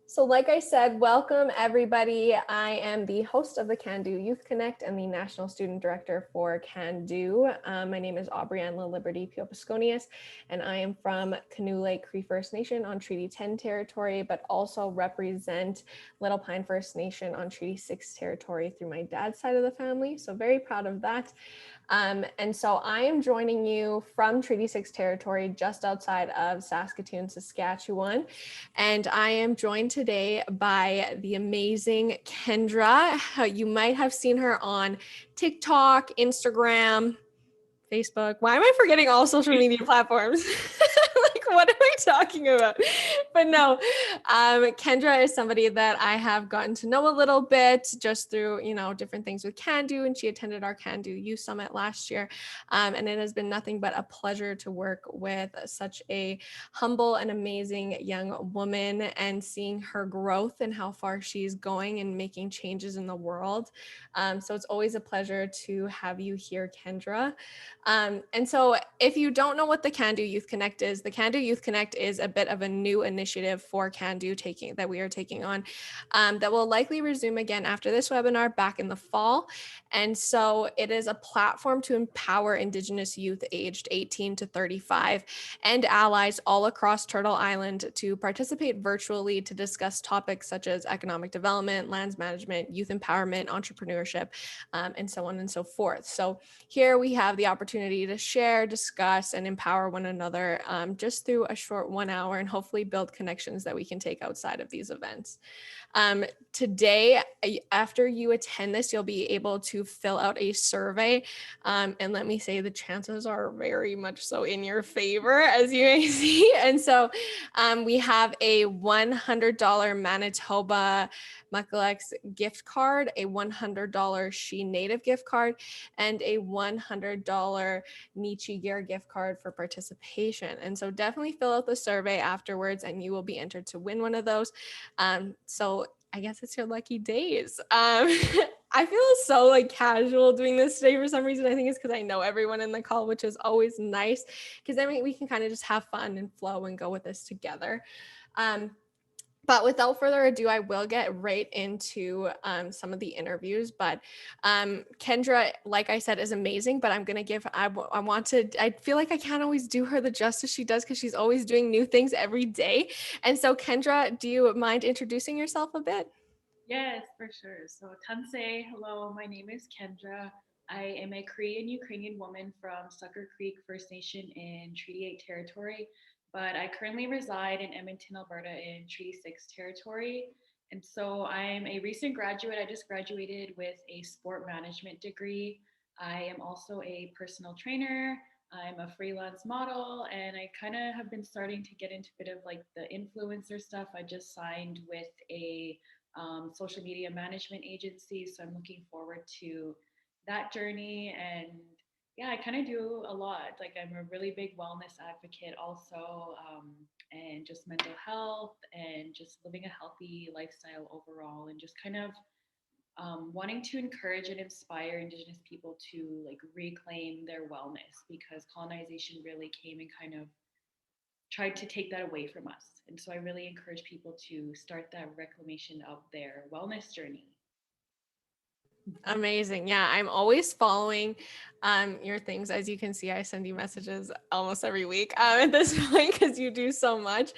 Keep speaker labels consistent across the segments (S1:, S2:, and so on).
S1: So like I said, welcome everybody. I am the host of the Can Do Youth Connect and the National Student Director for Can Do. My name is Aubrey-Anne Laliberte-Pewapisconias, and I am from Canoe Lake Cree First Nation on Treaty 10 territory, but also represent Little Pine First Nation on Treaty 6 territory through my dad's side of the family. So very proud of that. And so I am joining you from Treaty 6 territory just outside of Saskatoon, Saskatchewan. And I am joined today by the amazing Kendra. You might have seen her on TikTok, Instagram, Facebook. Why am I forgetting all social media platforms? Like, what am I talking about? But no, Kendra is somebody that I have gotten to know a little bit just through, different things with Can Do, and she attended our Can Do Youth Summit last year. And it has been nothing but a pleasure to work with such a humble and amazing young woman and seeing her growth and how far she's going and making changes in the world. So it's always a pleasure to have you here, Kendra. And so if you don't know what the Can Do Youth Connect is, the Can Do Youth Connect is a bit of a new initiative for Can Do that we are taking on that will likely resume again after this webinar back in the fall. And so it is a platform to empower Indigenous youth aged 18 to 35 and allies all across Turtle Island to participate virtually to discuss topics such as economic development, lands management, youth empowerment, entrepreneurship, and so on and so forth. So here we have the opportunity to share, discuss, and empower one another just through a short 1 hour and hopefully build connections that we can take outside of these events. Today, after you attend this, you'll be able to fill out a survey. And let me say the chances are very much so in your favor, as you may see. And so we have a $100 Manitoba Mucklex gift card, a $100 She Native gift card, and a $100 Nietzsche Gear gift card for participation. And so definitely fill out the survey afterwards and you will be entered to win one of those. So I guess it's your lucky days. I feel so like casual doing this today for some reason. I think it's because I know everyone in the call, which is always nice because then we can kind of just have fun and flow and go with this together. But without further ado, I will get right into some of the interviews. But Kendra, like I said, is amazing. But I'm going to I feel like I can't always do her the justice she does because she's always doing new things every day. And so, Kendra, do you mind introducing yourself a bit?
S2: Yes, for sure. So, Tansei, hello, my name is Kendra. I am a Cree and Ukrainian woman from Sucker Creek First Nation in Treaty 8 territory, but I currently reside in Edmonton, Alberta in Treaty 6 territory. And so I'm a recent graduate. I just graduated with a sport management degree. I am also a personal trainer. I'm a freelance model, and I kind of have been starting to get into a bit of like the influencer stuff. I just signed with a social media management agency. So I'm looking forward to that journey. And yeah, I kind of do a lot. Like I'm a really big wellness advocate also, and just mental health and just living a healthy lifestyle overall, and just kind of wanting to encourage and inspire Indigenous people to like reclaim their wellness because colonization really came and kind of tried to take that away from us. And so I really encourage people to start that reclamation of their wellness journey.
S1: Amazing. Yeah, I'm always following your things. As you can see, I send you messages almost every week at this point because you do so much.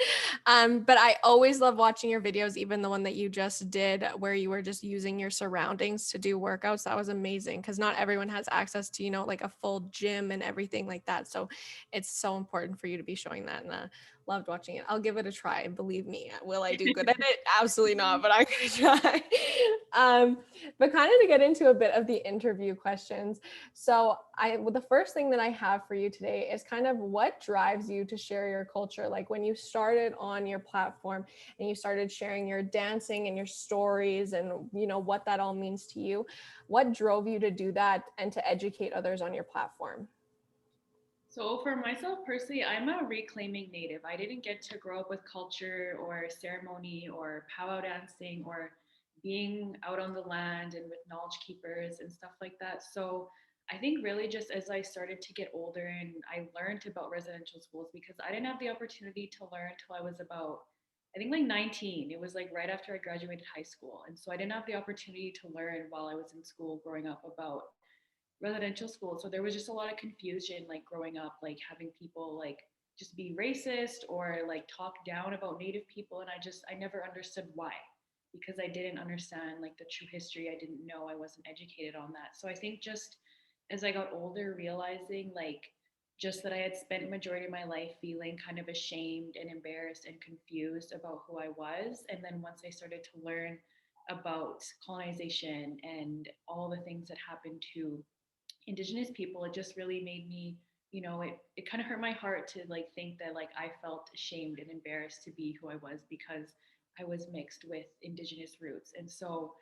S1: But I always love watching your videos, even the one that you just did where you were just using your surroundings to do workouts. That was amazing because not everyone has access to, like a full gym and everything like that. So it's so important for you to be showing that. And loved watching it. I'll give it a try. Believe me. Will I do good at it? Absolutely not, but I'm going to try. But kind of to get into a bit of the interview questions. So the first thing that I have for you today is kind of what drives you to share your culture? Like when you started on your platform and you started sharing your dancing and your stories and what that all means to you, what drove you to do that and to educate others on your platform?
S2: So for myself personally, I'm a reclaiming native. I didn't get to grow up with culture or ceremony or powwow dancing or being out on the land and with knowledge keepers and stuff like that. So I think really just as I started to get older and I learned about residential schools because I didn't have the opportunity to learn till I was about I think like 19. It was like right after I graduated high school. And so I didn't have the opportunity to learn while I was in school growing up about residential school. So there was just a lot of confusion like growing up, like having people like just be racist or like talk down about Native people. And I never understood why, because I didn't understand like the true history. I didn't know, I wasn't educated on that. So I think just as I got older, realizing like just that I had spent majority of my life feeling kind of ashamed and embarrassed and confused about who I was. And then once I started to learn about colonization and all the things that happened to Indigenous people, it just really made me, it kind of hurt my heart to like think that like I felt ashamed and embarrassed to be who I was because I was mixed with Indigenous roots. And so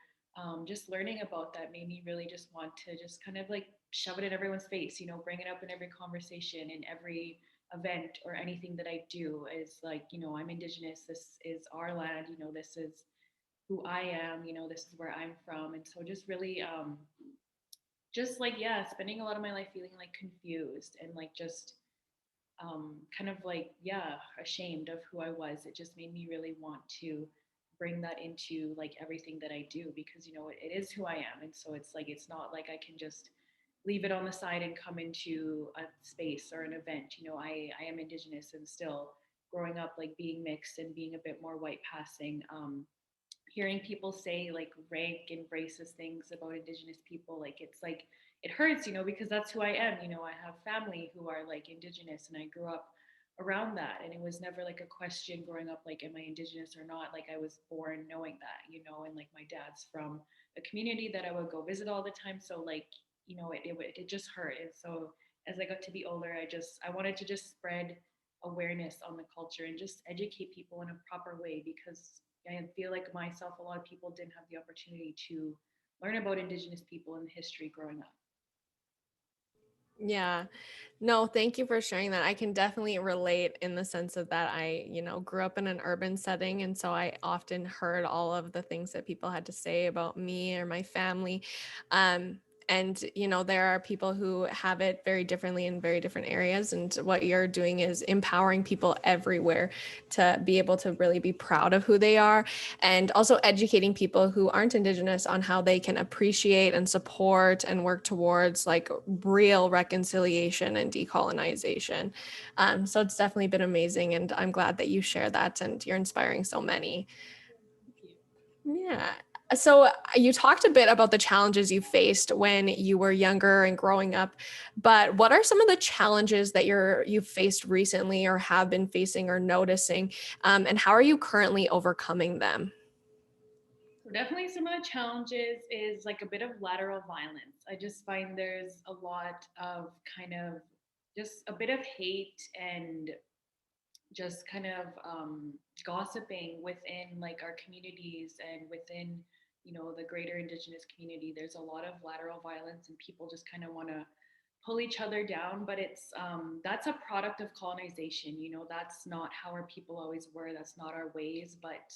S2: just learning about that made me really just want to just kind of like shove it in everyone's face, bring it up in every conversation, in every event or anything that I do is like, I'm Indigenous, this is our land, this is who I am, this is where I'm from. And so just like, yeah, spending a lot of my life feeling like confused and like just kind of like, yeah, ashamed of who I was. It just made me really want to bring that into like everything that I do because, it is who I am. And so it's like, it's not like I can just leave it on the side and come into a space or an event. I am Indigenous and still growing up, like being mixed and being a bit more white passing. Hearing people say like rank and racist things about Indigenous people, like it's like it hurts, because that's who I am. I have family who are like Indigenous, and I grew up around that, and it was never like a question growing up, like, am I Indigenous or not? Like I was born knowing that, and like my dad's from a community that I would go visit all the time, so like, it just hurt. And so as I got to be older, I wanted to just spread awareness on the culture and just educate people in a proper way because I feel like myself, a lot of people didn't have the opportunity to learn about Indigenous people and the history growing up.
S1: Yeah. No, thank you for sharing that. I can definitely relate in the sense of that grew up in an urban setting. And so I often heard all of the things that people had to say about me or my family. And there are people who have it very differently in very different areas. And what you're doing is empowering people everywhere to be able to really be proud of who they are, and also educating people who aren't Indigenous on how they can appreciate and support and work towards like real reconciliation and decolonization. So it's definitely been amazing. And I'm glad that you share that and you're inspiring so many.
S2: Thank you.
S1: Yeah. So you talked a bit about the challenges you faced when you were younger and growing up, but what are some of the challenges that you've faced recently or have been facing or noticing, and how are you currently overcoming them?
S2: So definitely some of the challenges is like a bit of lateral violence. I just find there's a lot of kind of just a bit of hate and just kind of gossiping within like our communities and within the greater Indigenous community. There's a lot of lateral violence and people just kind of want to pull each other down, but it's that's a product of colonization. That's not how our people always were, that's not our ways. But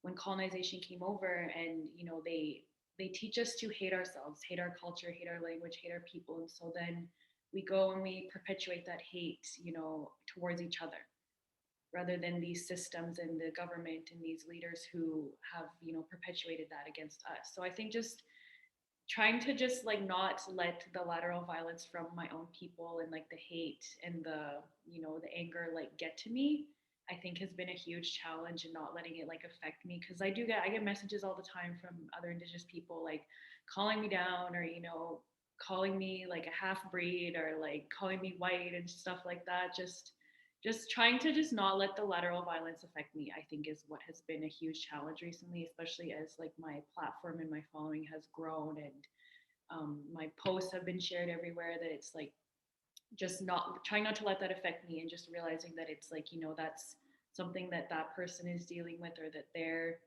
S2: when colonization came over and they teach us to hate ourselves, hate our culture, hate our language, hate our people. And so then we go and we perpetuate that hate towards each other, rather than these systems and the government and these leaders who have perpetuated that against us. So I think just trying to just like not let the lateral violence from my own people and like the hate and the anger like get to me, I think has been a huge challenge, and not letting it like affect me, because I get messages all the time from other Indigenous people like calling me down, or calling me like a half breed, or like calling me white and stuff like that. Just trying to just not let the lateral violence affect me, I think, is what has been a huge challenge recently, especially as like my platform and my following has grown, and my posts have been shared everywhere. That it's like just not trying not to let that affect me, and just realizing that it's like that's something that that person is dealing with, or that they're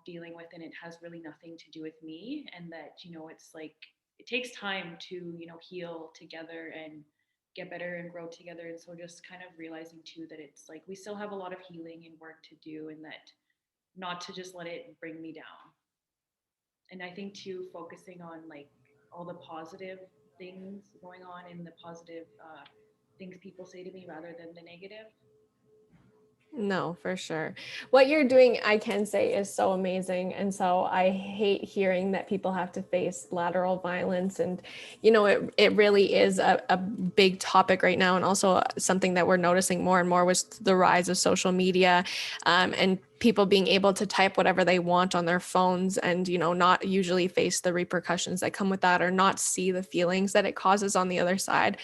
S2: dealing with, and it has really nothing to do with me. And that it's like it takes time to heal together and get better and grow together. And so just kind of realizing too that it's like we still have a lot of healing and work to do, and that not to just let it bring me down. And I think too, focusing on like all the positive things going on and the positive things people say to me rather than the negative.
S1: No, for sure. What you're doing, I can say, is so amazing. And so I hate hearing that people have to face lateral violence. And, it really is a big topic right now. And also something that we're noticing more and more was the rise of social media, and people being able to type whatever they want on their phones and, not usually face the repercussions that come with that or not see the feelings that it causes on the other side.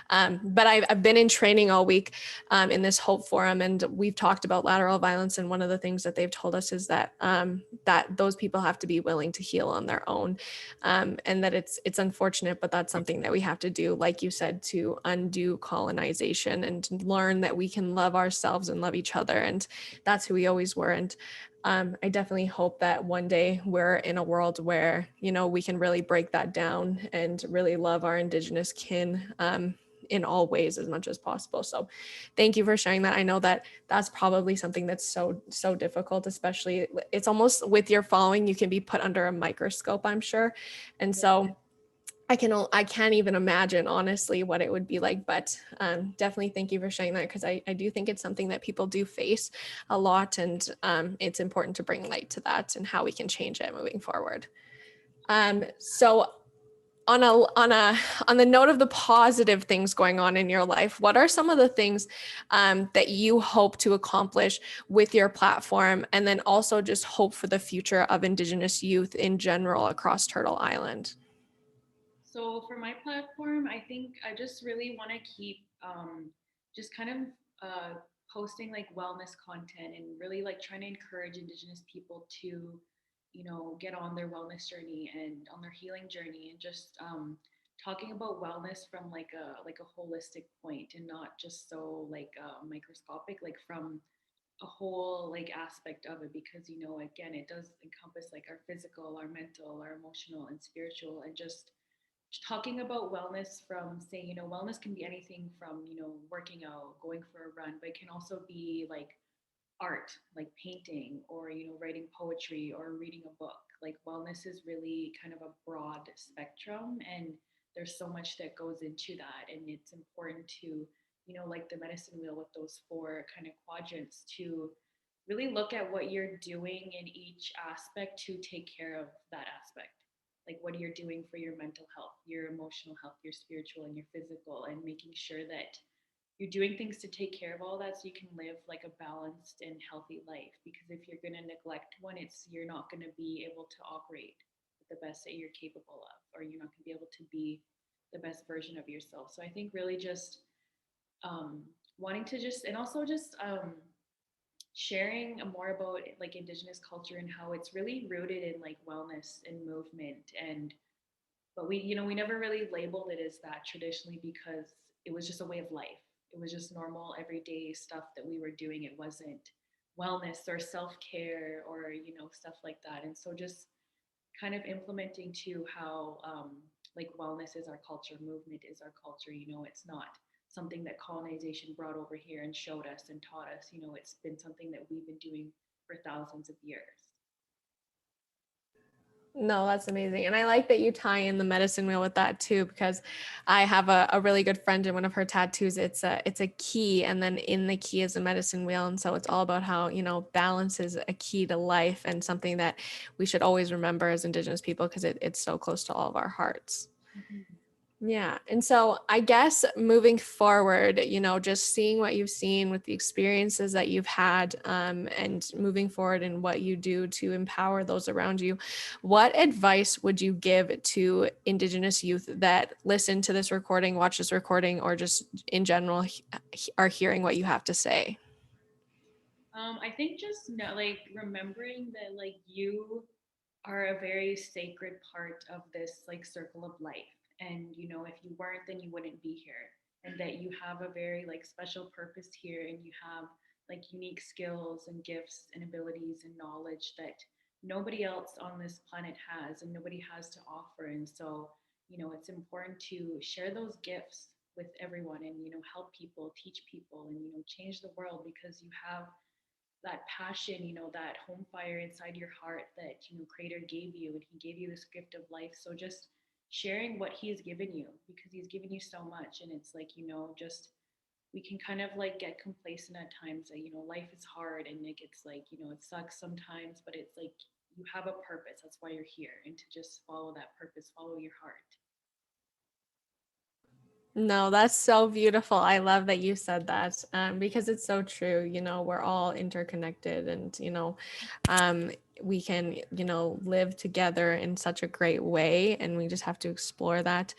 S1: But I've been in training all week in this Hope Forum, and we've talked about lateral violence. And one of the things that they've told us is that that those people have to be willing to heal on their own, and that it's unfortunate, but that's something that we have to do, like you said, to undo colonization and learn that we can love ourselves and love each other, and that's who we always were. And I definitely hope that one day we're in a world where we can really break that down and really love our Indigenous kin in all ways as much as possible. So thank you for sharing that. I know that that's probably something that's so difficult, especially it's almost with your following, you can be put under a microscope, I'm sure. And so I can't even imagine honestly what it would be like, but definitely thank you for sharing that, because I do think it's something that people do face a lot, and it's important to bring light to that and how we can change it moving forward. So on the note of the positive things going on in your life, what are some of the things that you hope to accomplish with your platform, and then also just hope for the future of Indigenous youth in general across Turtle Island?
S2: So for my platform, I think I just really want to keep just kind of posting like wellness content and really like trying to encourage Indigenous people to, get on their wellness journey and on their healing journey, and just talking about wellness from like a holistic point and not just so like microscopic, like from a whole like aspect of it, because again it does encompass like our physical, our mental, our emotional and spiritual, and just talking about wellness from saying, wellness can be anything from, working out, going for a run, but it can also be like art, like painting, or, writing poetry or reading a book. Like wellness is really kind of a broad spectrum, and there's so much that goes into that. And it's important to, like the medicine wheel with those four kind of quadrants, to really look at what you're doing in each aspect to take care of that aspect, like what you're doing for your mental health, your emotional health, your spiritual and your physical, and making sure that you're doing things to take care of all that so you can live like a balanced and healthy life. Because if you're going to neglect one, you're not going to be able to operate with the best that you're capable of, or you're not going to be able to be the best version of yourself. So I think really just um, wanting to just, and also just sharing more about like Indigenous culture and how it's really rooted in like wellness and movement. And but we never really labeled it as that traditionally, because it was just a way of life. It was just normal everyday stuff that we were doing. It wasn't wellness or self-care or stuff like that. And so just kind of implementing to how like wellness is our culture, movement is our culture. It's not something that colonization brought over here and showed us and taught us. It's been something that we've been doing for thousands of years.
S1: No, that's amazing. And I like that you tie in the medicine wheel with that too, because I have a really good friend, and one of her tattoos, it's a key, and then in the key is a medicine wheel. And so it's all about how, balance is a key to life, and something that we should always remember as Indigenous people, because it's so close to all of our hearts.
S2: Mm-hmm.
S1: Yeah. And so I guess moving forward, just seeing what you've seen with the experiences that you've had, and moving forward in what you do to empower those around you, what advice would you give to Indigenous youth that listen to this recording, watch this recording, or just in general are hearing what you have to say?
S2: I think just like remembering that like you are a very sacred part of this like circle of life, and if you weren't, then you wouldn't be here, and that you have a very like special purpose here, and you have like unique skills and gifts and abilities and knowledge that nobody else on this planet has and nobody has to offer. And so it's important to share those gifts with everyone, and help people, teach people, and change the world, because you have that passion, that home fire inside your heart that, Creator gave you, and He gave you this gift of life. So just sharing what He's given you, because He's given you so much. And it's like, just we can kind of like get complacent at times that, life is hard and it gets like, it sucks sometimes, but it's like you have a purpose. That's why you're here. And to just follow that purpose, follow your heart.
S1: No, that's so beautiful. I love that you said that, because it's so true. We're all interconnected, and we can live together in such a great way, and we just have to explore that.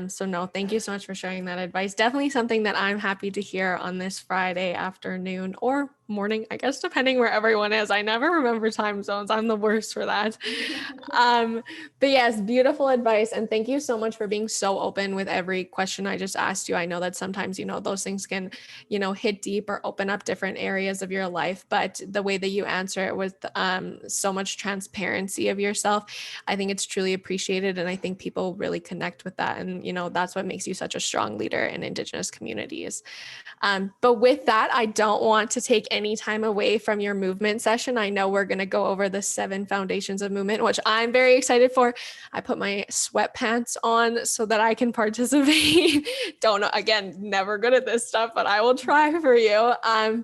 S1: So no, thank you so much for sharing that advice. Definitely something that I'm happy to hear on this Friday afternoon or morning, I guess, depending where everyone is. I never remember time zones. I'm the worst for that. But yes, beautiful advice. And thank you so much for being so open with every question I just asked you. I know that sometimes, those things can, hit deep or open up different areas of your life, but the way that you answer it with so much transparency of yourself, I think it's truly appreciated. And I think people really connect with that. And, that's what makes you such a strong leader in Indigenous communities. But with that, I don't want to take any time away from your movement session. I know we're going to go over the 7 foundations of movement, which I'm very excited for. I put my sweatpants on so that I can participate. Don't know, again, never good at this stuff, but I will try for you.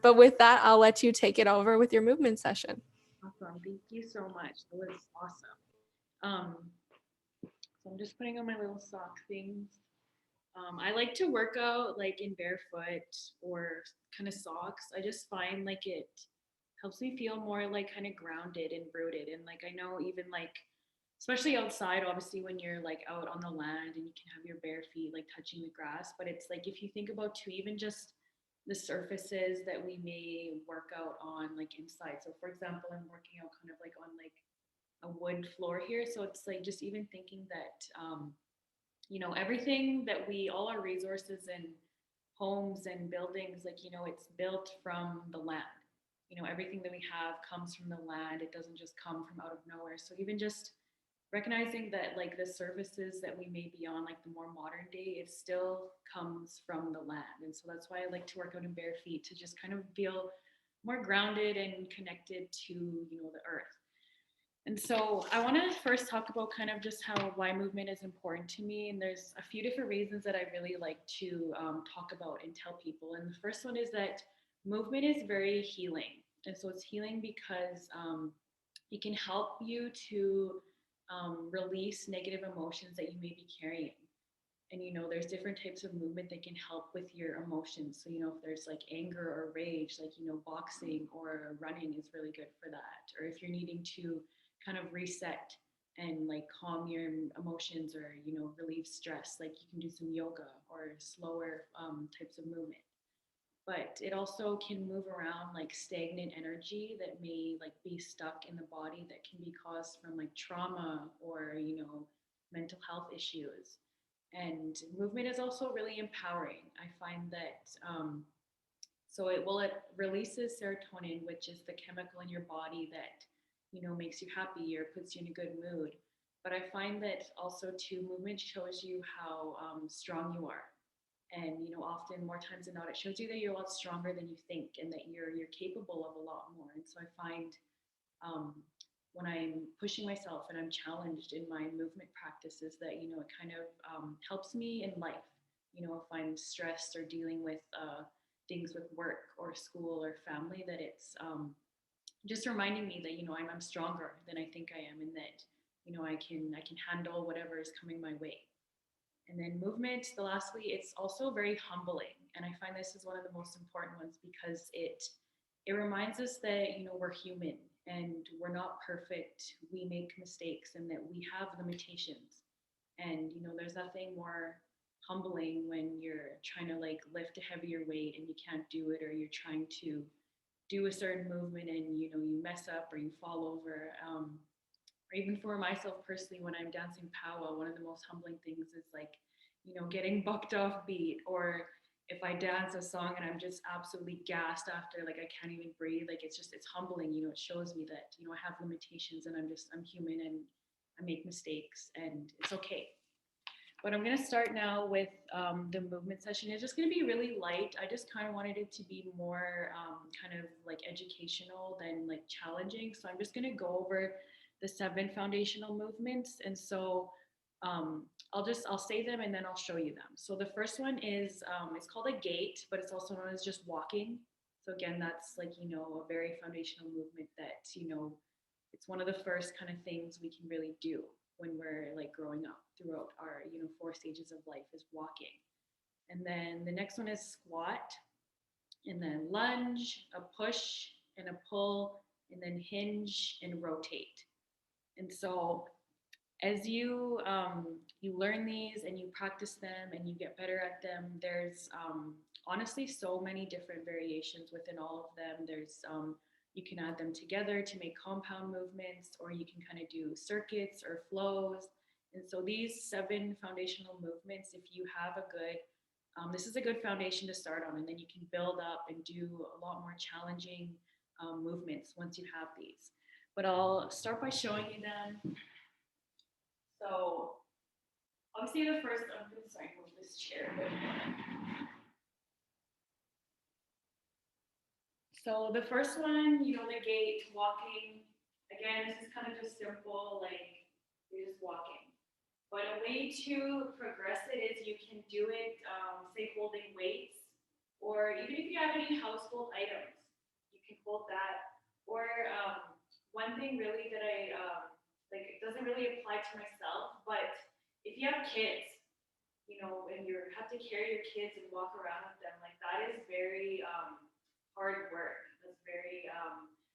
S1: But with that, I'll let you take it over with your movement session.
S2: Awesome. Thank you so much. That was awesome. So I'm just putting on my little sock things. I like to work out like in barefoot or kind of socks. I just find like it helps me feel more like kind of grounded and rooted. And like I know even like especially outside, obviously when you're like out on the land and you can have your bare feet like touching the grass. But it's like if you think about too, even just the surfaces that we may work out on like inside. So for example, I'm working out kind of like on like a wood floor here. So it's like just even thinking that everything that all our resources and homes and buildings, like, it's built from the land. Everything that we have comes from the land. It doesn't just come from out of nowhere. So even just recognizing that like the services that we may be on, like the more modern day, it still comes from the land. And so that's why I like to work out in bare feet, to just kind of feel more grounded and connected to, the earth. And so I want to first talk about kind of just why movement is important to me. And there's a few different reasons that I really like to talk about and tell people. And the first one is that movement is very healing. And so it's healing because it can help you to release negative emotions that you may be carrying. And there's different types of movement that can help with your emotions. So if there's like anger or rage, like boxing or running is really good for that. Or if you're needing to kind of reset and like calm your emotions, or relieve stress, like you can do some yoga or slower types of movement. But it also can move around like stagnant energy that may like be stuck in the body, that can be caused from like trauma or mental health issues. And movement is also really empowering. I find that it releases serotonin, which is the chemical in your body that makes you happy or puts you in a good mood. But I find that also too, movement shows you how strong you are. And often more times than not, it shows you that you're a lot stronger than you think, and that you're capable of a lot more. And so I find um, when I'm pushing myself and I'm challenged in my movement practices, that it kind of helps me in life. If I'm stressed or dealing with things with work or school or family, that it's just reminding me that I'm stronger than I think I am, and that I can handle whatever is coming my way. And then movement, the lastly, it's also very humbling. And I find this is one of the most important ones, because it reminds us that we're human and we're not perfect. We make mistakes and that we have limitations. And there's nothing more humbling when you're trying to like lift a heavier weight and you can't do it, or you're trying to do a certain movement and you mess up or you fall over. Or even for myself personally, when I'm dancing powwow, one of the most humbling things is like, getting bucked off beat, or if I dance a song and I'm just absolutely gassed after, like I can't even breathe, like it's humbling, it shows me that, I have limitations, and I'm human, and I make mistakes, and it's okay. But I'm going to start now with the movement session. It's just going to be really light. I just kind of wanted it to be more kind of like educational than like challenging. So I'm just going to go over the 7 foundational movements. And so I'll say them and then I'll show you them. So the first one is, it's called a gait, but it's also known as just walking. So again, that's like, a very foundational movement that, it's one of the first kind of things we can really do when we're like growing up throughout our, 4 stages of life is walking. And then the next one is squat, and then lunge, a push and a pull, and then hinge and rotate. And so as you you learn these and you practice them and you get better at them, there's honestly so many different variations within all of them. There's you can add them together to make compound movements, or you can kind of do circuits or flows. And so these 7 foundational movements, if you have a good this is a good foundation to start on, and then you can build up and do a lot more challenging movements once you have these. But I'll start by showing you them. So obviously the first, I'm going to move this chair. So the first one, the gait, walking. Again, this is kind of just simple, like you're just walking. But a way to progress it is you can do it, say holding weights, or even if you have any household items, you can hold that. Or one thing really that I like, it doesn't really apply to myself, but if you have kids, and you have to carry your kids and walk around with them, like that is very hard work. That's very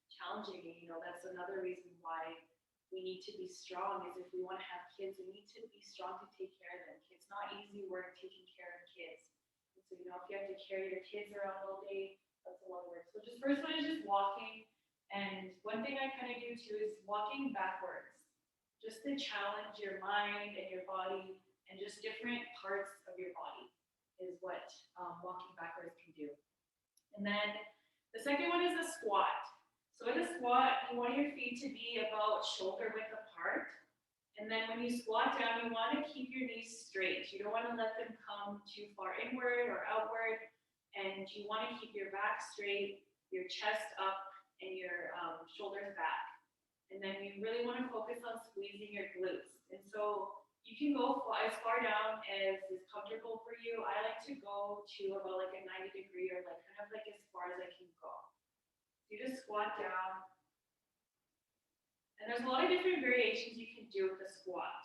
S2: challenging. That's another reason why we need to be strong, is if we want to have kids, we need to be strong to take care of them. It's not easy work taking care of kids. And so, if you have to carry your kids around all day, that's a lot of work. So just first one is just walking. And one thing I kind of do too is walking backwards, just to challenge your mind and your body and just different parts of your body is what walking backwards can do. And then the second one is a squat. So in a squat, you want your feet to be about shoulder width apart. And then when you squat down, you want to keep your knees straight. You don't want to let them come too far inward or outward. And you want to keep your back straight, your chest up, and your shoulders back. And then you really want to focus on squeezing your glutes. And so you can go as far down as is comfortable for you. I like to go to about like a 90-degree, or like kind of like as far as I can go. You just squat down. And there's a lot of different variations you can do with the squat.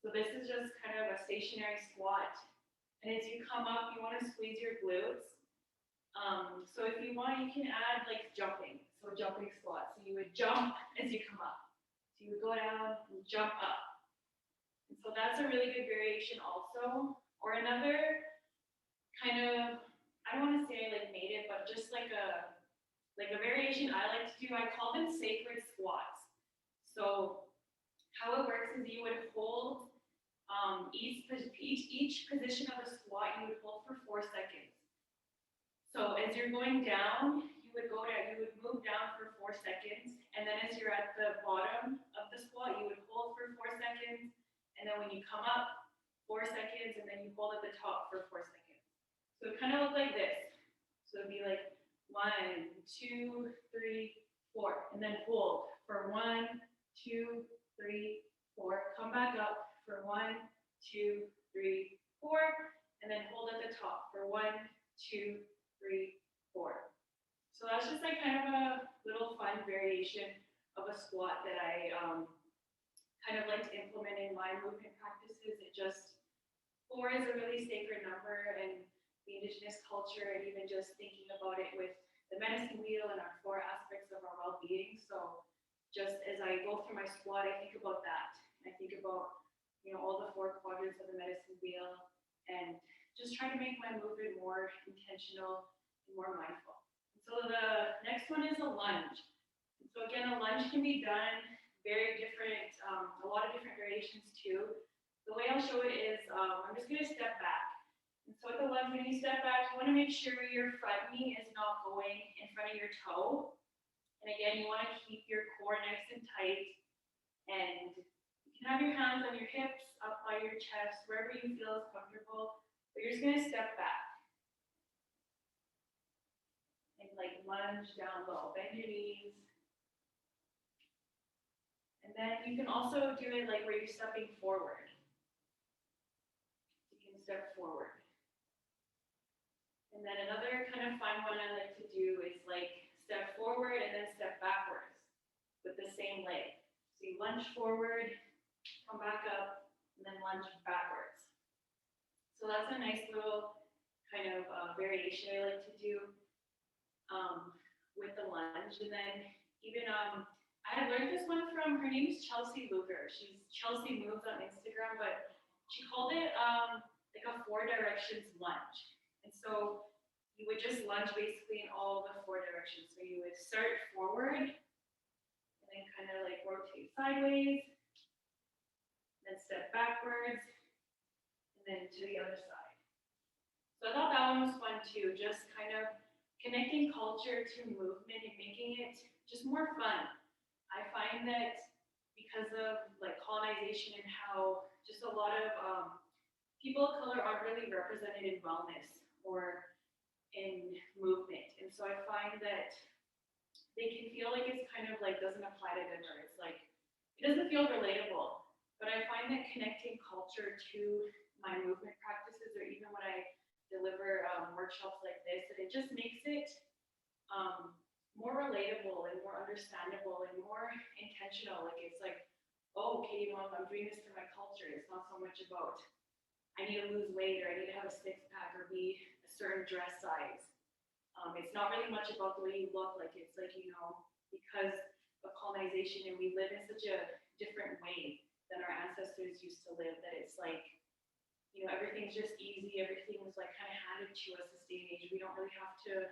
S2: So this is just kind of a stationary squat. And as you come up, you want to squeeze your glutes. So if you want, you can add like jumping. So jumping squat. So you would jump as you come up. So you would go down and jump up. And so that's a really good variation also. Or another kind of, I don't want to say like native, but just like a variation I like to do, I call them sacred squats. So how it works is you would hold each position of a squat, you would hold for 4 seconds. So as you're going down, you would move down for 4 seconds. And then as you're at the bottom of the squat, you would hold for 4 seconds. And then when you come up, 4 seconds, and then you hold at the top for 4 seconds. So it kind of look like this. So it'd be like 1, 2, 3, 4, and then hold for 1, 2, 3, 4. Come back up for 1, 2, 3, 4, and then hold at the top for 1, 2, 3, 4. So that's just like kind of a little fun variation of a squat that I kind of like to implement in my movement practices. It just, 4 is a really sacred number in the Indigenous culture, and even just thinking about it with the medicine wheel and our 4 aspects of our well-being. So just as I go through my squat, I think about that. I think about, all the 4 quadrants of the medicine wheel, and just try to make my movement more intentional and more mindful. So the next one is a lunge. So again, a lunge can be done very different, a lot of different variations too. The way I'll show it is, I'm just going to step back. And so with the lunge, when you step back, you want to make sure your front knee is not going in front of your toe. And again, you want to keep your core nice and tight. And you can have your hands on your hips, up by your chest, wherever you feel is comfortable. But you're just going to step back. And like lunge down low, bend your knees. And then you can also do it like where you're stepping forward. step forward. And then another kind of fun one I like to do is like step forward and then step backwards with the same leg. So you lunge forward, come back up, and then lunge backwards. So that's a nice little kind of variation I like to do with the lunge. And then even I had learned this one from, her name is Chelsea Luger. She's Chelsea Moves on Instagram, but she called it like a 4 directions lunge. And so you would just lunge basically in all the 4 directions. So you would start forward and then kind of like rotate sideways, then step backwards, and then to the other side. So I thought that one was fun too, just kind of connecting culture to movement and making it just more fun. I find that because of like colonization and how just a lot of people of color aren't really represented in wellness or in movement. And so I find that they can feel like it's kind of like doesn't apply to them, or it's like, it doesn't feel relatable. But I find that connecting culture to my movement practices, or even when I deliver workshops like this, that it just makes it more relatable and more understandable and more intentional. Like it's like, oh, okay, you know, I'm doing this for my culture. It's not so much about I need to lose weight or I need to have a 6-pack or be a certain dress size. It's not really much about the way you look. Like it's like, you know, because of colonization and we live in such a different way than our ancestors used to live, that it's like, you know, everything's just easy. Everything's like kind of handed to us this day and age. We don't really have to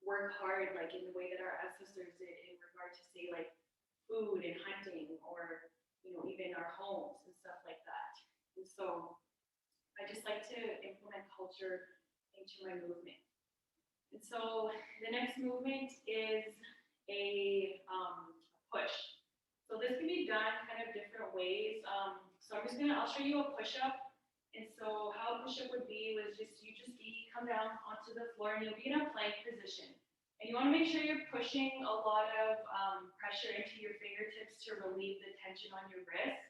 S2: work hard like in the way that our ancestors did in regard to say like food and hunting, or, you know, even our homes and stuff like that. And so I just like to implement culture into my movement. And so the next movement is a push. So this can be done kind of different ways. So I'll show you a push-up. And so how a push-up would be was you come down onto the floor and you'll be in a plank position. And you want to make sure you're pushing a lot of pressure into your fingertips to relieve the tension on your wrist.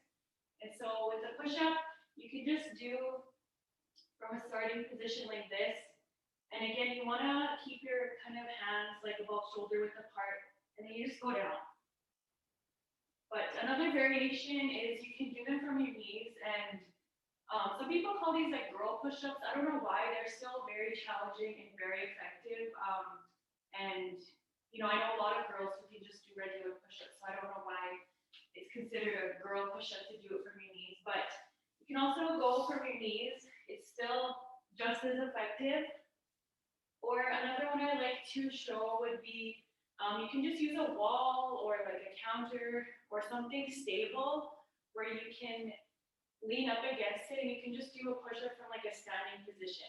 S2: And so with the push-up, you can just do from a starting position like this. And again, you want to keep your kind of hands like about shoulder width apart, and then you just go down. But another variation is you can do them from your knees, and some people call these like girl push-ups. I don't know why. They're still very challenging and very effective. And you know, I know a lot of girls who can just do regular push-ups, so I don't know why it's considered a girl push-up to do it from your knees. But you can also go from your knees. It's still just as effective. Or another one I like to show would be you can just use a wall or like a counter or something stable where you can lean up against it, and you can just do a push-up from like a standing position.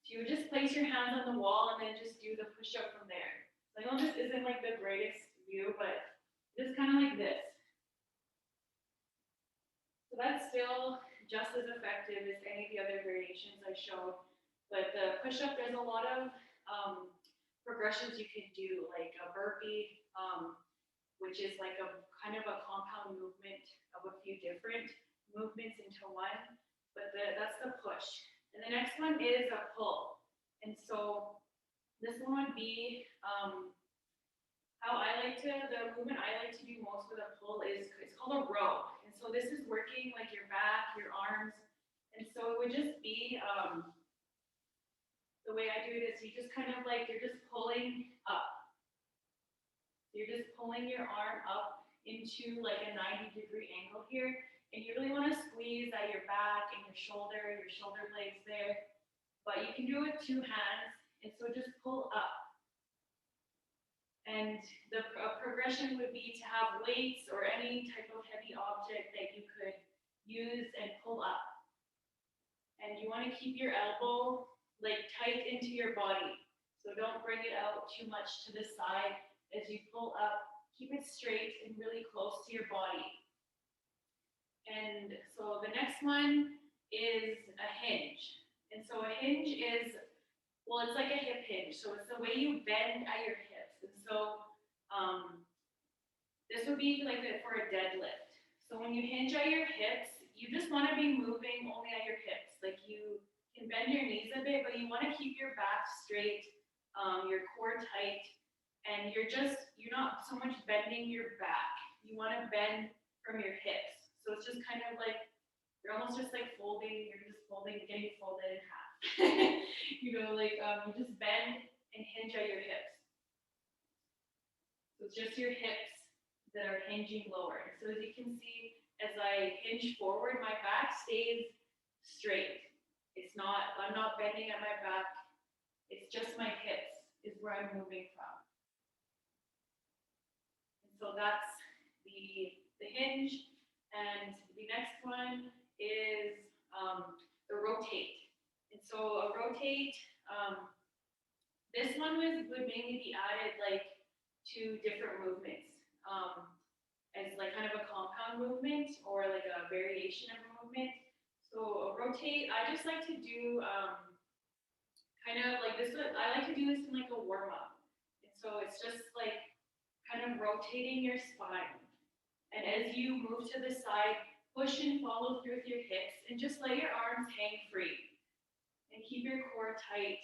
S2: So you would just place your hands on the wall and then just do the push-up from there. So I know this isn't like the greatest view, but just kind of like this. So that's still just as effective as any of the other variations I showed. But the push-up, there's a lot of progressions you can do, like a burpee, which is like a kind of a compound movement of a few different movements into one. But that's the push. And the next one is a pull. And so this one would be the movement I like to do most with a pull is, it's called a row. And so this is working like your back, your arms. And so it would just be, the way I do it is you just kind of like, you're just pulling up. You're just pulling your arm up into like a 90-degree angle here. And you really want to squeeze at your back and your shoulder blades there. But you can do it with 2 hands. And so just pull up. And the progression would be to have weights or any type of heavy object that you could use and pull up. And you want to keep your elbow like tight into your body. So don't bring it out too much to the side as you pull up. Keep it straight and really close to your body. And so the next one is a hinge. And so a hinge is, well, it's like a hip hinge. So it's the way you bend at your hips. And so this would be like for a deadlift. So when you hinge at your hips, you just want to be moving only at your hips. Like you can bend your knees a bit, but you want to keep your back straight, your core tight, and you're not so much bending your back. You want to bend from your hips. So it's just kind of like, you're almost just like folding, you're just folding, getting folded in half. You just bend and hinge at your hips. So it's just your hips that are hinging lower. So as you can see, as I hinge forward, my back stays straight. I'm not bending at my back. It's just my hips is where I'm moving from. And so that's the hinge. And the next one is the rotate. And so a rotate, this one would mainly be added like to different movements. As like kind of a compound movement or like a variation of a movement. So a rotate, I just like to do kind of like this. I like to do this in like a warm up. And so it's just like kind of rotating your spine. And as you move to the side, push and follow through with your hips and just let your arms hang free. And keep your core tight.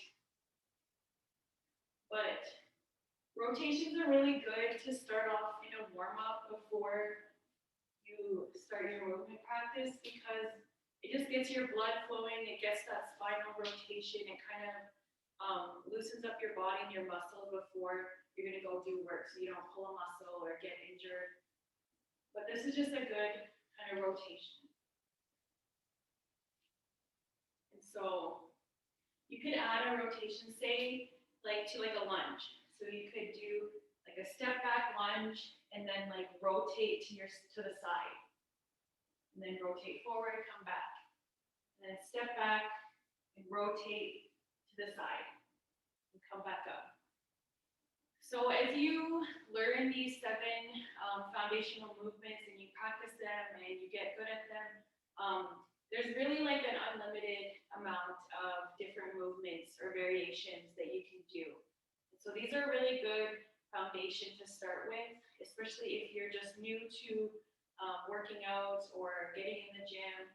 S2: But rotations are really good to start off in a warm-up before you start your movement practice because it just gets your blood flowing, it gets that spinal rotation, it kind of loosens up your body and your muscle before you're going to go do work so you don't pull a muscle or get injured. But this is just a good kind of rotation. And so you could add a rotation, say, like to like a lunge. So you could do like a step back lunge and then like rotate to the side. And then rotate forward, come back. And then step back and rotate to the side and come back up. So as you learn these 7 foundational movements and you practice them and you get good at them, there's really like an unlimited amount of different movements or variations that you can do. So these are a really good foundation to start with, especially if you're just new to working out or getting in the gym.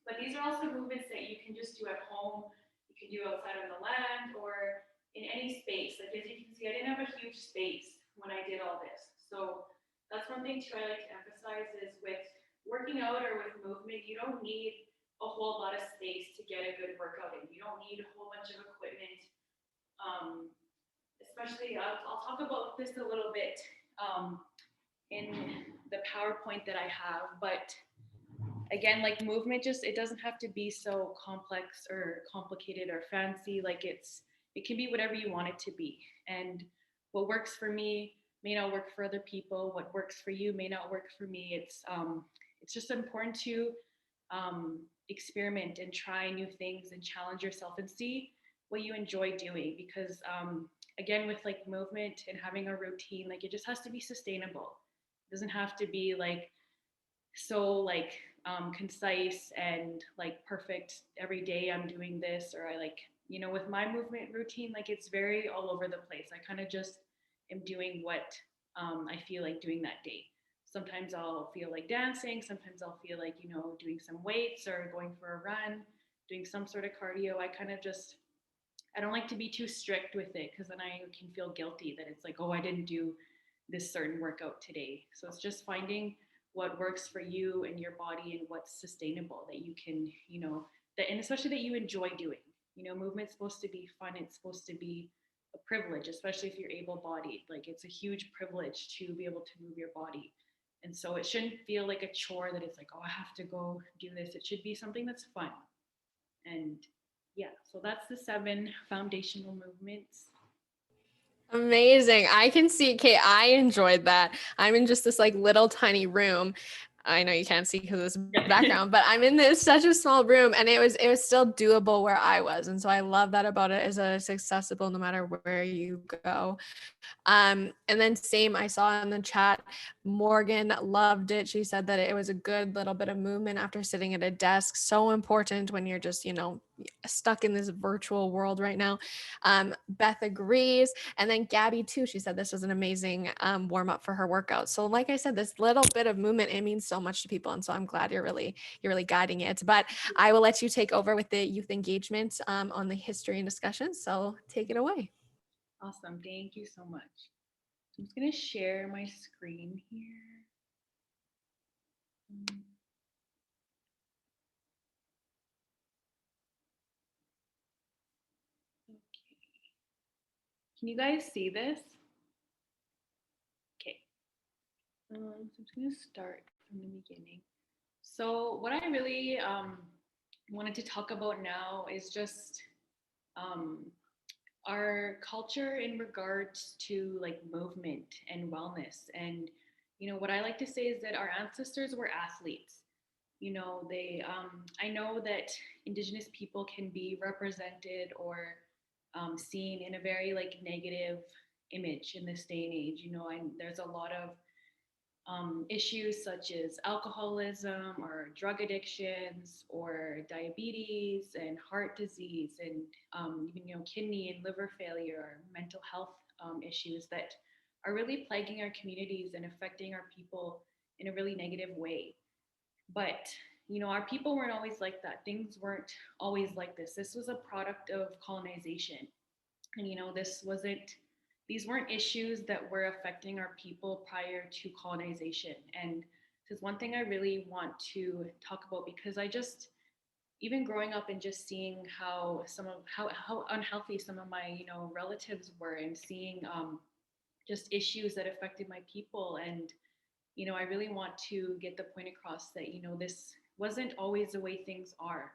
S2: But these are also movements that you can just do at home, you can do outside on the land or in any space. Like as you can see, I didn't have a huge space when I did all this. So that's one thing too I like to emphasize is with working out or with movement, you don't need a whole lot of space to get a good workout in. You don't need a whole bunch of equipment. Especially, I'll talk about this a little bit in the PowerPoint that I have, but again, like movement, it doesn't have to be so complex or complicated or fancy. Like it can be whatever you want it to be. And what works for me may not work for other people. What works for you may not work for me. It's just important to experiment and try new things and challenge yourself and see what you enjoy doing. Because again, with like movement and having a routine, like it just has to be sustainable. It doesn't have to be like so like concise and like perfect every day I'm doing this, or I like, with my movement routine, like it's very all over the place. I kind of just am doing what I feel like doing that day. Sometimes I'll feel like dancing, sometimes I'll feel like, doing some weights or going for a run, doing some sort of cardio. I don't like to be too strict with it because then I can feel guilty that it's like, oh, I didn't do this certain workout today. So it's just finding what works for you and your body and what's sustainable that you can, and especially that you enjoy doing. Movement's supposed to be fun. It's supposed to be a privilege, especially if you're able-bodied. Like it's a huge privilege to be able to move your body. And so it shouldn't feel like a chore that it's like, oh, I have to go do this. It should be something that's fun. And yeah, so that's the 7 foundational movements.
S1: Amazing. I can see, Kate, I enjoyed that. I'm in just this like little tiny room. I know you can't see because it's background, but I'm in this such a small room and it was still doable where I was. And so I love that about it is that it's accessible no matter where you go. And then same, I saw in the chat, Morgan loved it. She said that it was a good little bit of movement after sitting at a desk. So important when you're just, stuck in this virtual world right now. Beth agrees. And then Gabby too, she said this was an amazing warm up for her workout. So like I said, this little bit of movement, it means so much to people. And so I'm glad you're really guiding it. But I will let you take over with the youth engagement on the history and discussion. So take it away.
S2: Awesome. Thank you so much. I'm just going to share my screen here. Okay. Can you guys see this? Okay. So I'm just going to start from the beginning. So what I really wanted to talk about now is just um, our culture in regards to like movement and wellness. And what I like to say is that our ancestors were athletes. They I know that Indigenous people can be represented or seen in a very like negative image in this day and age. There's a lot of issues such as alcoholism or drug addictions or diabetes and heart disease and even kidney and liver failure or mental health issues that are really plaguing our communities and affecting our people in a really negative way. But our people weren't always like that. Things weren't always like this. This was a product of colonization. And these weren't issues that were affecting our people prior to colonization. And this is one thing I really want to talk about, because I just, even growing up and just seeing how unhealthy some of my relatives were, and seeing just issues that affected my people. And I really want to get the point across that this wasn't always the way things are.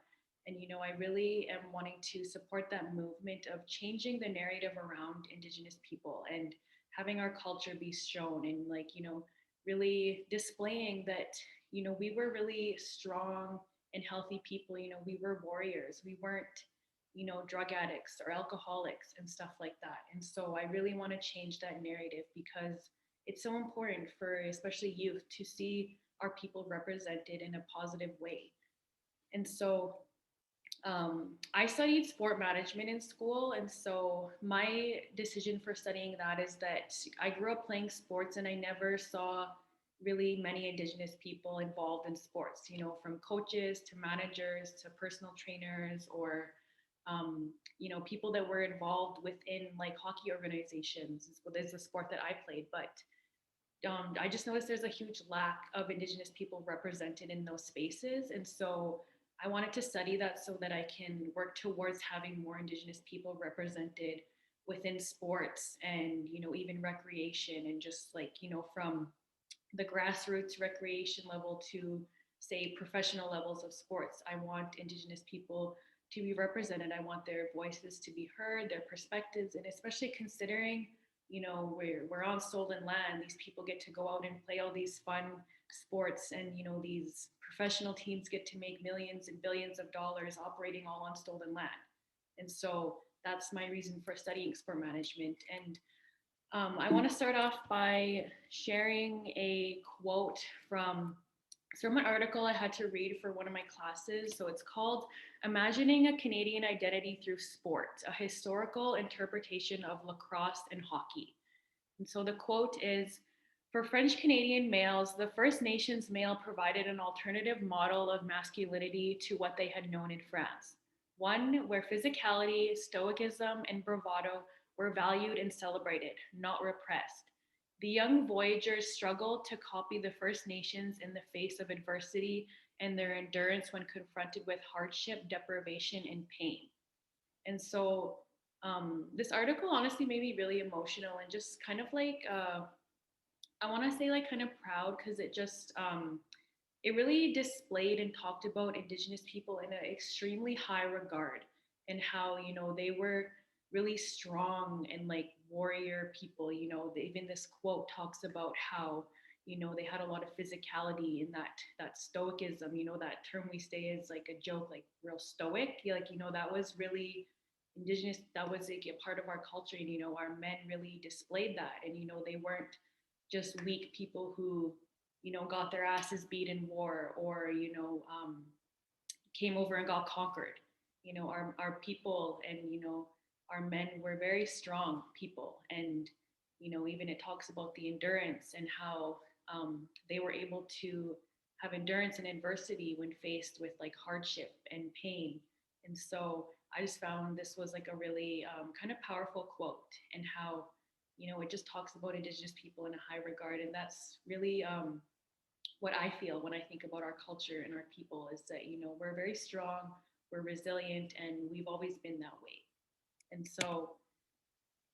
S2: And I really am wanting to support that movement of changing the narrative around Indigenous people and having our culture be shown, and like really displaying that we were really strong and healthy people. We were warriors. We weren't drug addicts or alcoholics and stuff like that. And so I really want to change that narrative, because it's so important for especially youth to see our people represented in a positive way. And so I studied sport management in school. And so my decision for studying that is that I grew up playing sports, and I never saw really many Indigenous people involved in sports, from coaches to managers to personal trainers, or people that were involved within like hockey organizations. Is the sport that I played. But I just noticed there's a huge lack of Indigenous people represented in those spaces. And so I wanted to study that so that I can work towards having more Indigenous people represented within sports and, even recreation, and just like, from the grassroots recreation level to say professional levels of sports. I want Indigenous people to be represented. I want their voices to be heard, their perspectives, and especially considering we're on stolen land. These people get to go out and play all these fun sports, and these professional teams get to make millions and billions of dollars operating all on stolen land. And so that's my reason for studying sport management. And I want to start off by sharing a quote from an article I had to read for one of my classes. So it's called Imagining a Canadian Identity Through Sport, a Historical Interpretation of Lacrosse and Hockey. And so the quote is, for French Canadian males, the First Nations male provided an alternative model of masculinity to what they had known in France. One where physicality, stoicism, and bravado were valued and celebrated, not repressed. The young voyagers struggled to copy the First Nations in the face of adversity and their endurance when confronted with hardship, deprivation, and pain. And so this article honestly made me really emotional, and just kind of like, I want to say like kind of proud, because it really displayed and talked about Indigenous people in an extremely high regard, and how they were really strong and like warrior people. Even this quote talks about how they had a lot of physicality, and that stoicism. That term we say is like a joke, like real stoic. Like that was really Indigenous. That was like a part of our culture, and our men really displayed that. And they weren't just weak people who got their asses beat in war, or came over and got conquered. our people and, our men were very strong people. And, even it talks about the endurance and how they were able to have endurance and adversity when faced with like hardship and pain. And so I just found this was like a really kind of powerful quote, and how, it just talks about Indigenous people in a high regard. And that's really what I feel when I think about our culture and our people, is that, we're very strong, we're resilient, and we've always been that way. And so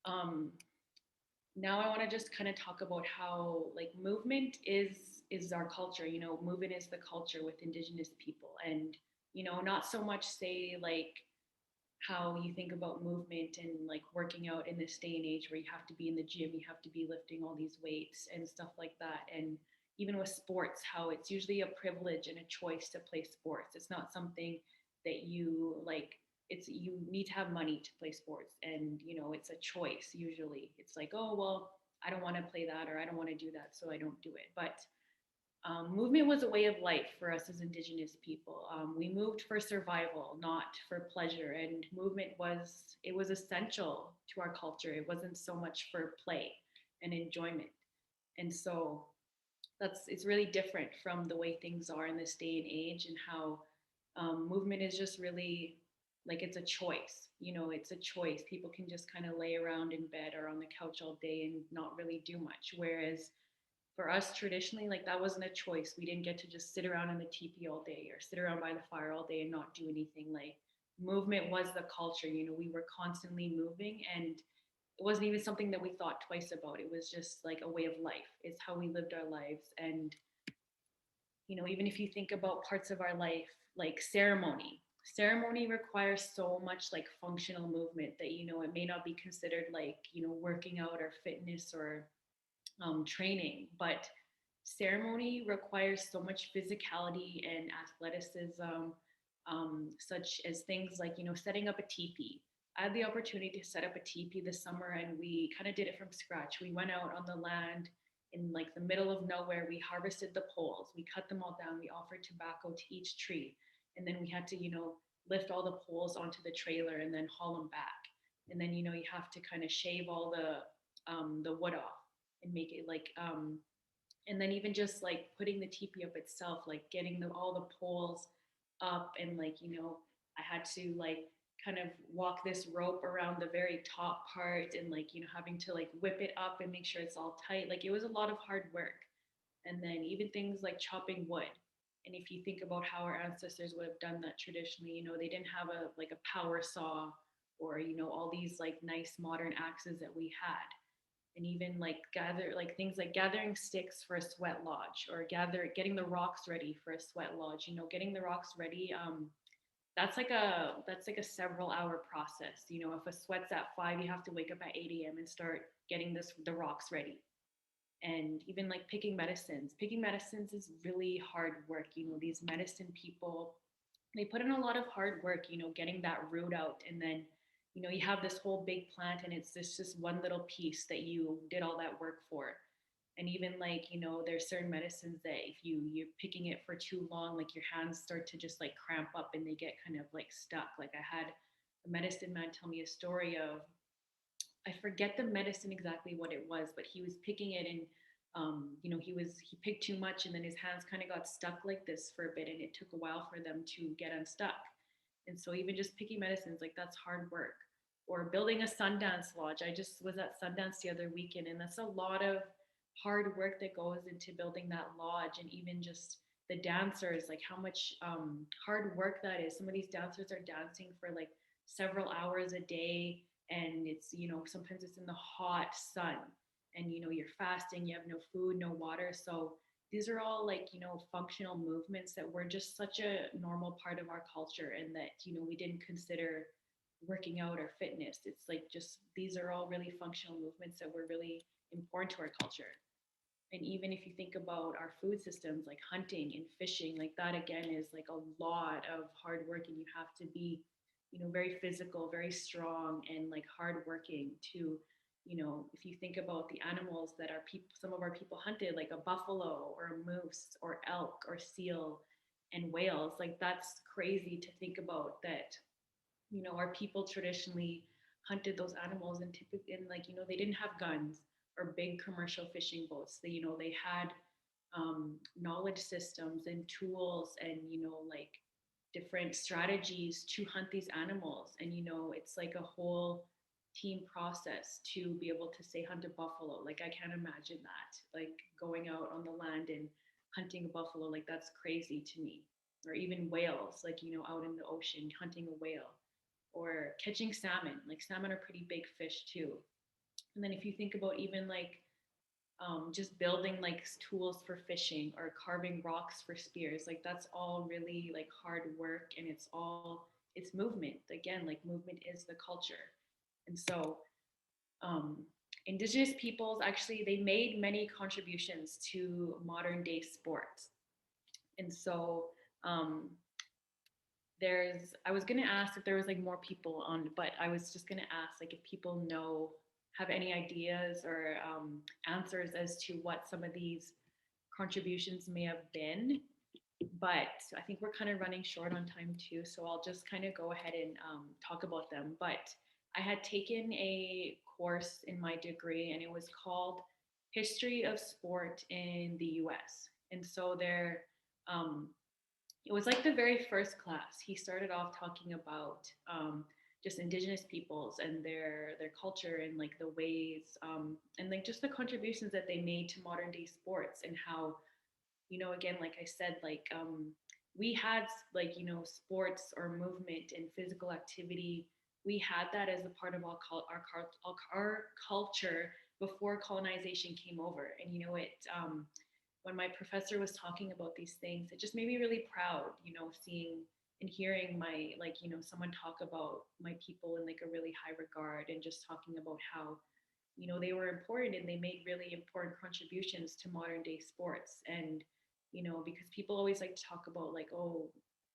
S2: um, now I want to just kind of talk about how like movement is our culture. Movement is the culture with Indigenous people. And, not so much say like how you think about movement and like working out in this day and age where you have to be in the gym, you have to be lifting all these weights and stuff like that. And even with sports, how it's usually a privilege and a choice to play sports. It's not something that you like, it's, you need to have money to play sports. And, it's a choice. Usually it's like, oh, well, I don't want to play that, or I don't want to do that, so I don't do it. But movement was a way of life for us as Indigenous people. We moved for survival, not for pleasure. And movement was essential to our culture. It wasn't so much for play and enjoyment. And so it's really different from the way things are in this day and age, and how movement is just really like, it's a choice. It's a choice. People can just kind of lay around in bed or on the couch all day and not really do much. Whereas for us traditionally, like, that wasn't a choice. We didn't get to just sit around in the teepee all day or sit around by the fire all day and not do anything. Like, movement was the culture. We were constantly moving, and it wasn't even something that we thought twice about. It was just like a way of life. It's how we lived our lives. And, even if you think about parts of our life, like ceremony requires so much like functional movement that, it may not be considered like, working out or fitness or training, but ceremony requires so much physicality and athleticism, such as things like, setting up a teepee. I had the opportunity to set up a teepee this summer, and we kind of did it from scratch. We went out on the land in like the middle of nowhere. We harvested the poles, we cut them all down, we offered tobacco to each tree, and then we had to, lift all the poles onto the trailer and then haul them back. And then, you have to kind of shave all the wood off and make it like and then even just like putting the teepee up itself, like getting all the poles up, and like, I had to like kind of walk this rope around the very top part, and like, having to like whip it up and make sure it's all tight. Like, it was a lot of hard work. And then even things like chopping wood. And if you think about how our ancestors would have done that traditionally, they didn't have a power saw, or, all these like nice modern axes that we had. And even like things like gathering sticks for a sweat lodge, or getting the rocks ready for a sweat lodge. Getting the rocks ready, that's like a several hour process. If a sweat's at 5, you have to wake up at 8 a.m. and start getting the rocks ready. And even like picking medicines is really hard work. These medicine people, they put in a lot of hard work, getting that root out. And then, you have this whole big plant, and it's this just one little piece that you did all that work for. And even like, there's certain medicines that if you're picking it for too long, like your hands start to just like cramp up and they get kind of like stuck. Like, I had a medicine man tell me a story of, I forget the medicine exactly what it was, but he was picking it, and he picked too much, and then his hands kind of got stuck like this for a bit, and it took a while for them to get unstuck. And so even just picking medicines, like, that's hard work. Or building a Sundance lodge. I just was at Sundance the other weekend, and that's a lot of hard work that goes into building that lodge. And even just the dancers, like how much hard work that is. Some of these dancers are dancing for like several hours a day, and it's, sometimes it's in the hot sun, and you're fasting, you have no food, no water. So these are all like, functional movements that were just such a normal part of our culture, and that, we didn't consider working out or fitness. It's like, just, these are all really functional movements that were really important to our culture. And even if you think about our food systems, like hunting and fishing, like that again is like a lot of hard work, and you have to be, very physical, very strong, and like hardworking to, if you think about the animals that our people, some of our people hunted, like a buffalo or a moose or elk or seal and whales, like that's crazy to think about, that our people traditionally hunted those animals, and typically, and like, they didn't have guns or big commercial fishing boats. They had knowledge systems and tools, and like different strategies to hunt these animals. And it's like a whole team process to be able to say hunt a buffalo. Like, I can't imagine that, like going out on the land and hunting a buffalo. Like, that's crazy to me. Or even whales, like out in the ocean hunting a whale, or catching salmon. Like, salmon are pretty big fish too. And then if you think about even like just building like tools for fishing or carving rocks for spears, like that's all really like hard work, and it's movement. Again, like movement is the culture. And so um, Indigenous peoples actually, they made many contributions to modern day sports. And so um, I was gonna ask if there was like more people on, but I was just gonna ask like if people have any ideas or answers as to what some of these contributions may have been. But I think we're kind of running short on time too, so I'll just kind of go ahead and talk about them. But I had taken a course in my degree, and it was called History of Sport in the US. And so um, it was like the very first class. He started off talking about just Indigenous peoples and their culture, and like the ways and like just the contributions that they made to modern day sports, and how, again, like I said, like we had like, sports or movement and physical activity. We had that as a part of our culture before colonization came over. And when my professor was talking about these things, it just made me really proud, seeing and hearing my, like, someone talk about my people in like a really high regard, and just talking about how, they were important and they made really important contributions to modern day sports. And, because people always like to talk about like, oh,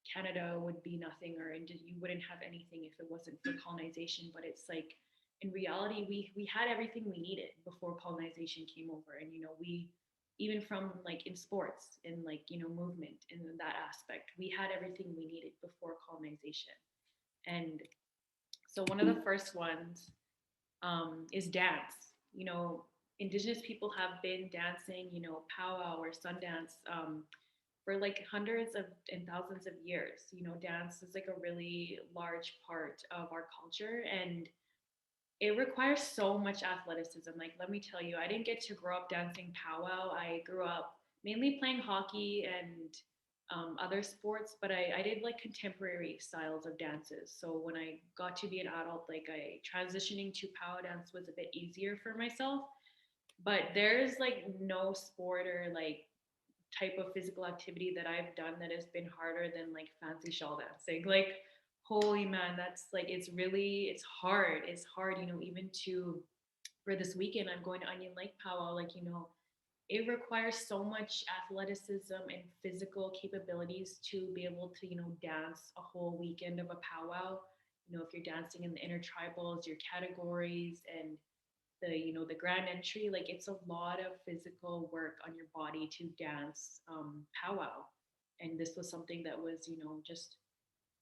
S2: Canada would be nothing, or and you wouldn't have anything if it wasn't for colonization. But it's like, in reality, we had everything we needed before colonization came over. And, we, even from like in sports and like, movement in that aspect, we had everything we needed before colonization. And so one of the first ones is dance. Indigenous people have been dancing, powwow or sundance, for like hundreds of and thousands of years. Dance is like a really large part of our culture, and it requires so much athleticism. Like, let me tell you, I didn't get to grow up dancing powwow. I grew up mainly playing hockey and other sports, but I did like contemporary styles of dances. So when I got to be an adult, like, I transitioning to powwow dance was a bit easier for myself. But there's like no sport or like type of physical activity that I've done that has been harder than like fancy shawl dancing. Like, holy man, that's like, it's hard. It's hard, even to, for this weekend, I'm going to Onion Lake powwow. Like, it requires so much athleticism and physical capabilities to be able to, dance a whole weekend of a powwow. If you're dancing in the intertribals, your categories, and the grand entry, like, it's a lot of physical work on your body to dance powwow. And this was something that was, just,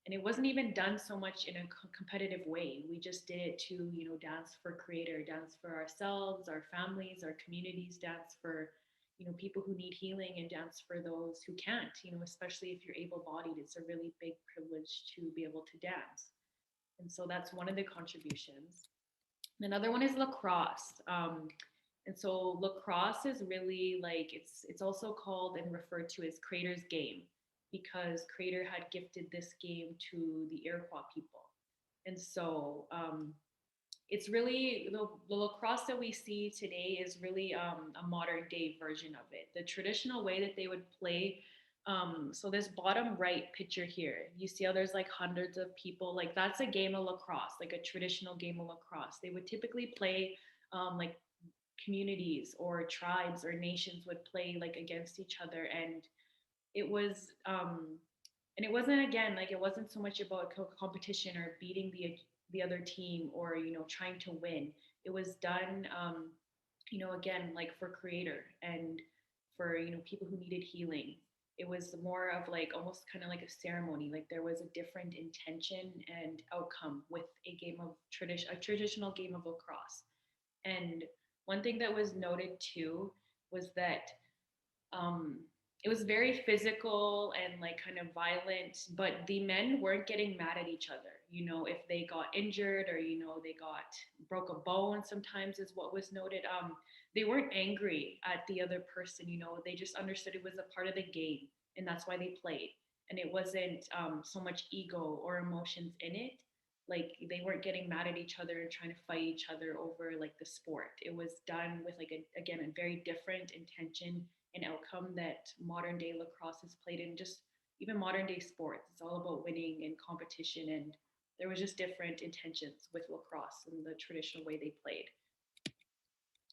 S2: and it wasn't even done so much in a competitive way. We just did it to, dance for creator, dance for ourselves, our families, our communities, dance for, people who need healing, and dance for those who can't, especially if you're able-bodied. It's a really big privilege to be able to dance. And so that's one of the contributions. Another one is lacrosse. And so lacrosse is really like, it's also called and referred to as Crater's game, because Crater had gifted this game to the Iroquois people. And so it's really the lacrosse that we see today is really a modern day version of it. The traditional way that they would play. So this bottom right picture here, you see how there's like hundreds of people. Like, that's a game of lacrosse, like a traditional game of lacrosse. They would typically play like communities or tribes or nations would play like against each other. And it was and it wasn't, again, like, it wasn't so much about competition or beating the other team, or trying to win. It was done again, like, for creator, and for people who needed healing. it was more of like almost kind of like a ceremony. Like there was a different intention and outcome with a traditional game of lacrosse. And one thing that was noted too was that um, it was very physical and like kind of violent, but the men weren't getting mad at each other. You know, if they got injured or, you know, they got broke a bone, sometimes is what was noted. They weren't angry at the other person, you know, they just understood it was a part of the game and that's why they played. And it wasn't so much ego or emotions in it. Like they weren't getting mad at each other and trying to fight each other over like the sport. It was done with like again a very different intention and outcome that modern day lacrosse is played in, just even modern day sports. It's all about winning and competition, and there was just different intentions with lacrosse and the traditional way they played.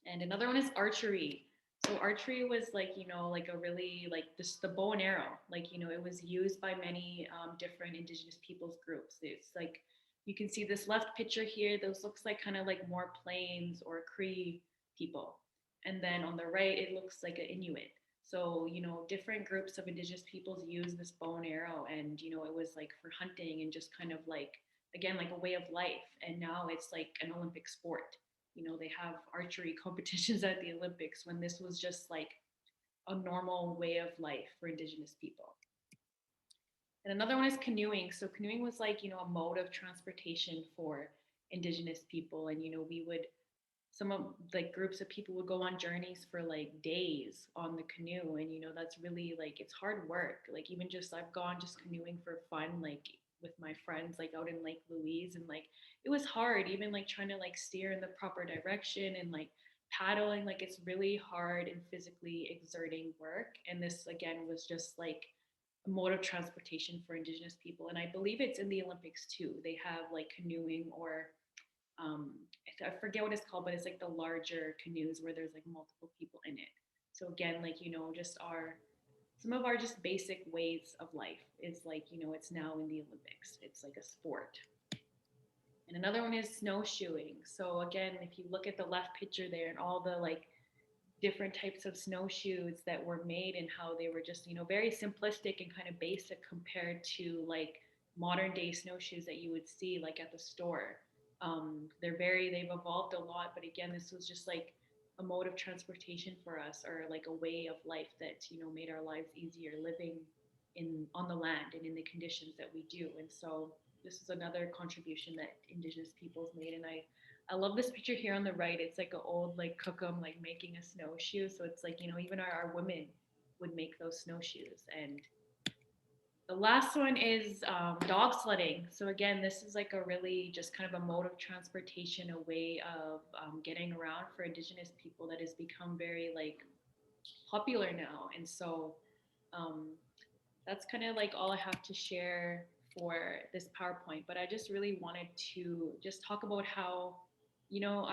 S2: And another one is archery. So archery was like, you know, like a really like this the bow and arrow. Like, you know, it was used by many different Indigenous peoples groups. It's like you can see this left picture here. Those looks like kind of like more Plains or Cree people, and then on the right it looks like an Inuit. So you know, different groups of Indigenous peoples use this bow and arrow, and you know, it was like for hunting and just kind of like again like a way of life. And now it's like an Olympic sport. You know, they have archery competitions at the Olympics when this was just like a normal way of life for Indigenous people. And another one is canoeing. So canoeing was like, you know, a mode of transportation for Indigenous people. And, you know, we would, some of like groups of people would go on journeys for like days on the canoe. And, you know, that's really like, it's hard work. Like even just, I've gone just canoeing for fun, like with my friends, like out in Lake Louise. And like, it was hard, even like trying to like steer in the proper direction and like paddling. Like it's really hard and physically exerting work. And this again was just like, a mode of transportation for Indigenous people. And I believe it's in the Olympics too. They have like canoeing or um, I forget what it's called, but it's like the larger canoes where there's like multiple people in it. So again, like, you know, just our some of our just basic ways of life is like, you know, it's now in the Olympics. It's like a sport. And another one is snowshoeing. So again, if you look at the left picture there and all the like different types of snowshoes that were made and how they were just, you know, very simplistic and kind of basic compared to like modern day snowshoes that you would see like at the store. They've evolved a lot, but again, this was just like a mode of transportation for us, or like a way of life that, you know, made our lives easier living in on the land and in the conditions that we do. And so this is another contribution that Indigenous peoples made. And I love this picture here on the right. It's like an old like cookum like making a snowshoe. So it's like, you know, even our women would make those snowshoes. And the last one is dog sledding. So again, this is like a really just kind of a mode of transportation, a way of getting around for Indigenous people that has become very like popular now. And so um, that's kind of like all I have to share for this PowerPoint. But I just really wanted to just talk about how, you know,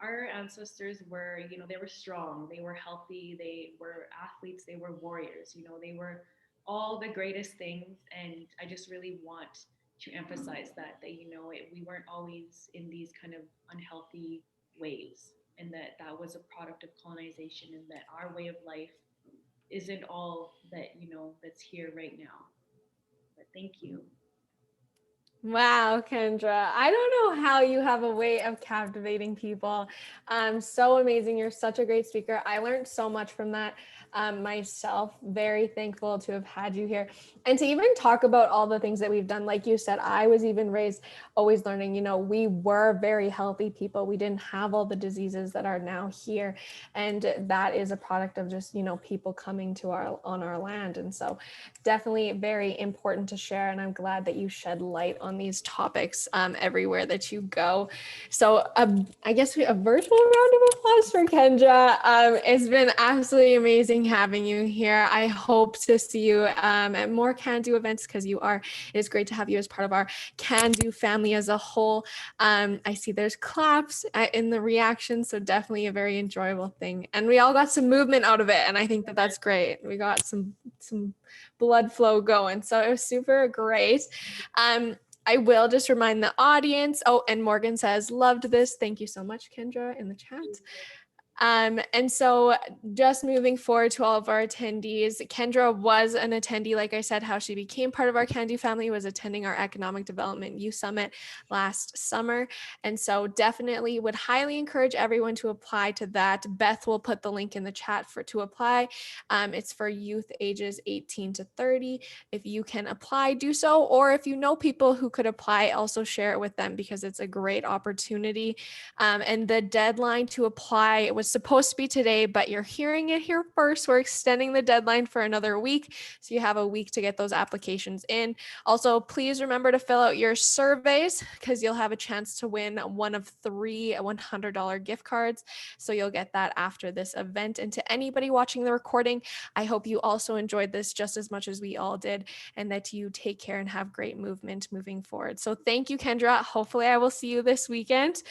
S2: our ancestors were, you know, they were strong, they were healthy, they were athletes, they were warriors, you know, they were all the greatest things. And I just really want to emphasize that you know, we weren't always in these kind of unhealthy ways, and that was a product of colonization, and that our way of life isn't all that, you know, that's here right now. But thank you.
S1: Wow, Kendra. I don't know how you have a way of captivating people. So amazing. You're such a great speaker. I learned so much from that myself. Very thankful to have had you here and to even talk about all the things that we've done. Like you said, I was even raised always learning, you know, we were very healthy people. We didn't have all the diseases that are now here. And that is a product of just, you know, people coming to on our land. And so definitely very important to share. And I'm glad that you shed light on these topics everywhere that you go. So I guess a virtual round of applause for Kendra. It's been absolutely amazing having you here. I hope to see you at more Can Do events, because it is great to have you as part of our Can Do family as a whole. I see there's claps in the reaction, so definitely a very enjoyable thing. And we all got some movement out of it, and I think that that's great. We got some blood flow going, so it was super great. I will just remind the audience. Oh, and Morgan says, loved this. Thank you so much, Kendra, in the chat. And so just moving forward to all of our attendees, Kendra was an attendee, like I said, how she became part of our Can Do family was attending our Economic Development Youth Summit last summer. And so definitely would highly encourage everyone to apply to that. Beth will put the link in the chat to apply. It's for youth ages 18 to 30. If you can apply, do so. Or if you know people who could apply, also share it with them because it's a great opportunity. And the deadline to apply was supposed to be today, but you're hearing it here first. We're extending the deadline for another week. So you have a week to get those applications in. Also, please remember to fill out your surveys because you'll have a chance to win one of 3 $100 gift cards. So you'll get that after this event. And to anybody watching the recording, I hope you also enjoyed this just as much as we all did, and that you take care and have great movement moving forward. So thank you, Kendra. Hopefully I will see you this weekend.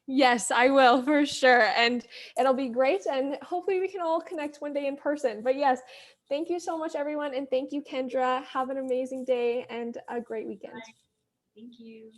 S1: Yes, I will for sure. And it'll be great. And hopefully we can all connect one day in person. But yes, thank you so much, everyone. And thank you, Kendra. Have an amazing day and a great weekend.
S2: Thank you.